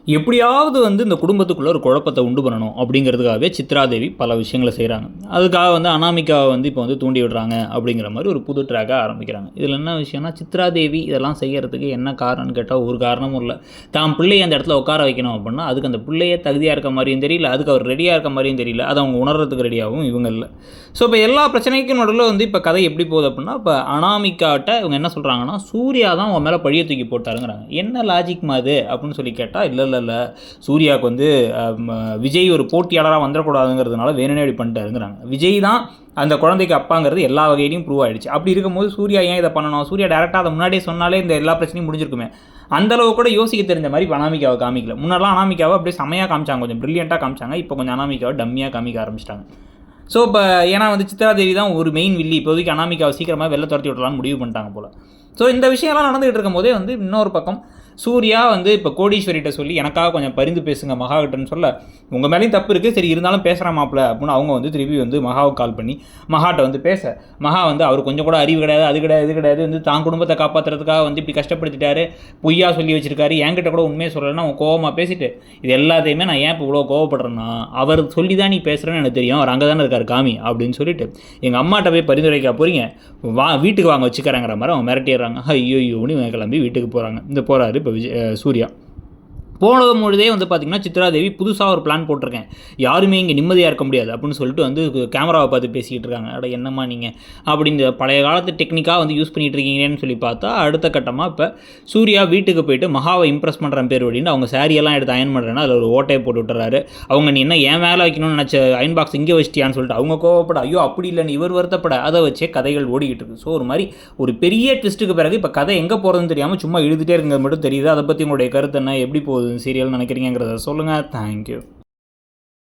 எப்படியாவது வந்து இந்த குடும்பத்துக்குள்ளே ஒரு குழப்பத்தை உண்டு பண்ணணும் அப்படிங்கிறதுக்காகவே சித்ராதேவி பல விஷயங்களை செய்கிறாங்க. அதுக்காக வந்து அனாமிகாவை வந்து இப்போ வந்து தூண்டி விடுறாங்க அப்படிங்கிற மாதிரி ஒரு புது ட்ராக்காக ஆரம்பிக்கிறாங்க. இதில் என்ன விஷயம்னா, சித்ராதேவி இதெல்லாம் செய்கிறதுக்கு என்ன காரணம்னு கேட்டால் ஒரு காரணமும் இல்லை. தான் பிள்ளையை அந்த இடத்துல உட்கார வைக்கணும் அப்படின்னா அதுக்கு அந்த பிள்ளையே தகுதியாக இருக்க மாதிரியும் தெரியல, அதுக்கு அவர் ரெடியாக இருக்க மாதிரியும் தெரியல, அதை அவங்க உணர்றதுக்கு ரெடியாகவும் இவங்க இல்லை. ஸோ இப்போ எல்லா பிரச்சனைக்கும் நடுவில் வந்து இப்போ கதை எப்படி போகுது அப்படின்னா, இப்போ அனாமிகாட்ட இவங்க என்ன சொல்கிறாங்கன்னா, சூர்யா தான் உன் மேலே பழிய தூக்கி போட்டாருங்கிறாங்க. என்ன லாஜிக் மாதிரி அப்படின்னு சொல்லி கேட்டால், இல்லை சூர்யாவுக்கு வந்து விஜய் ஒரு போட்டியாளராக வந்துடக்கூடாதுங்கிறதுனால வேணுனே அப்படி பண்ணிட்டாருங்கிறாங்க. விஜய் தான் அந்த குழந்தைக்கு அப்பாங்கிறது எல்லா வகையிலையும் ப்ரூவ் ஆகிடுச்சு. அப்படி இருக்கும்போது சூர்யா ஏன் இதை பண்ணணும்? சூர்யா டேரெக்டாக அதை முன்னாடியே சொன்னாலே இந்த எல்லா பிரச்சனையும் முடிஞ்சிருக்குமே. அந்தளவு கூட யோசிக்க தெரிஞ்ச மாதிரி இப்போ அனாமிகாவை காமிக்கல. முன்னாடிலாம் அனாமிகாவை அப்படியே செமையாக காமிச்சாங்க, கொஞ்சம் ப்ரில்லியண்ட்டாக காமிச்சாங்க. இப்போ கொஞ்சம் அனாமிகாவை டம்மியாக காமிக்க ஆரம்பிச்சிட்டாங்க. ஸோ இப்போ ஏன்னா வந்து சித்ராதேவி தான் ஒரு மெயின் வில்லி, இப்போதைக்கு அனாமிகாவை சீக்கிரமாக வெளில துரத்தி விடலான்னு முடிவு பண்ணிட்டாங்க போல். ஸோ இந்த விஷயம்லாம் நடந்துகிட்டு இருக்கும் போதே வந்து இன்னொரு பக்கம் சூர்யா வந்து இப்போ கோடீஸ்வரிகிட்ட சொல்லி எனக்காக கொஞ்சம் பரிந்து பேசுங்க மகாகிட்டன்னு சொல்ல, உங்கள் மேலேயும் தப்பு இருக்குது, சரி இருந்தாலும் பேசுகிறேன் மாப்பிள்ள அப்படின்னு அவங்க வந்து திருப்பி வந்து மகாவுக்கு கால் பண்ணி மகாட்ட வந்து பேச, மகா வந்து அவர் கொஞ்சம் கூட அறிவு கிடையாது, அது கிடையாது, இது கிடையாது, வந்து தான் குடும்பத்தை காப்பாற்றுறதுக்காக வந்து இப்படி கஷ்டப்படுத்திட்டாரு, பொய்யா சொல்லி வச்சிருக்காரு, என்கிட்ட கூட உண்மையை சொல்லலைன்னா அவங்க கோவமாக பேசிட்டு, இது எல்லாத்தையுமே நான் ஏன் இப்போ இவ்வளோ கோவப்படுறேன்னா, அவர் சொல்லி தான் நீ பேசுகிறேன்னு எனக்கு தெரியும், அவர் அங்கே தானே இருக்கார் காமி அப்படின்னு சொல்லிட்டு எங்கள் அம்மாட்ட போய் பரிந்துரைக்க போகிறீங்க, வீட்டுக்கு வாங்க வச்சுக்கிறாங்கிற மாதிரி அவங்க மிரட்டிடுறாங்க. ஐயோன்னு இவங்க கிளம்பி வீட்டுக்கு போகிறாங்க. இந்த போகிறாரு இப்போ சூர்யா. போனதும்பொழுதே வந்து பார்த்திங்கன்னா சித்ராதேவி புதுசாக ஒரு பிளான் போட்டிருக்கேன், யாருமே இங்கே நிம்மதியாக இருக்க முடியாது அப்படின்னு சொல்லிட்டு வந்து கேமராவை பார்த்து பேசிக்கிட்டு இருக்காங்க. அட என்னம்மா நீங்கள் அப்படின்ற பழைய காலத்து டெக்னிக்காக வந்து யூஸ் பண்ணிகிட்டு இருக்கீங்கன்னு சொல்லி பார்த்தா, அடுத்த கட்டமாக இப்போ சூர்யா வீட்டுக்கு போயிட்டு மகாவை இம்ப்ரெஸ் பண்ணுற பேர் அப்படின்னு அவங்க சாரியெல்லாம் எடுத்து அயன் பண்ணுறேன்னா அதில் ஒரு ஓட்டையை போட்டு விட்டுறாரு. அவங்க நீ என்ன ஏன் மேலே வைக்கணும்னு நினச்ச அயன் பாக்ஸ் இங்கே வச்சிட்டியான்னு சொல்லிட்டு அவங்க கோவப்பட, ஐயோ அப்படி இல்லைன்னு இவர் வருத்தப்பட, அதை வச்சே கதைகள் ஓடிக்கிட்டு இருக்குது. ஸோ ஒரு மாதிரி ஒரு பெரிய ட்விஸ்ட்டுக்கு பிறகு இப்போ கதை எங்கே போகிறதுன்னு தெரியாமல் சும்மா இழுதுகிட்டே இருக்கிறது மட்டும் தெரியுது. அதை பற்றி உங்களுடைய கருத்து என்ன, எப்படி போகுது சீரியல் நினைக்கிறீங்கிறத சொல்லுங்கள். தேங்க்யூ.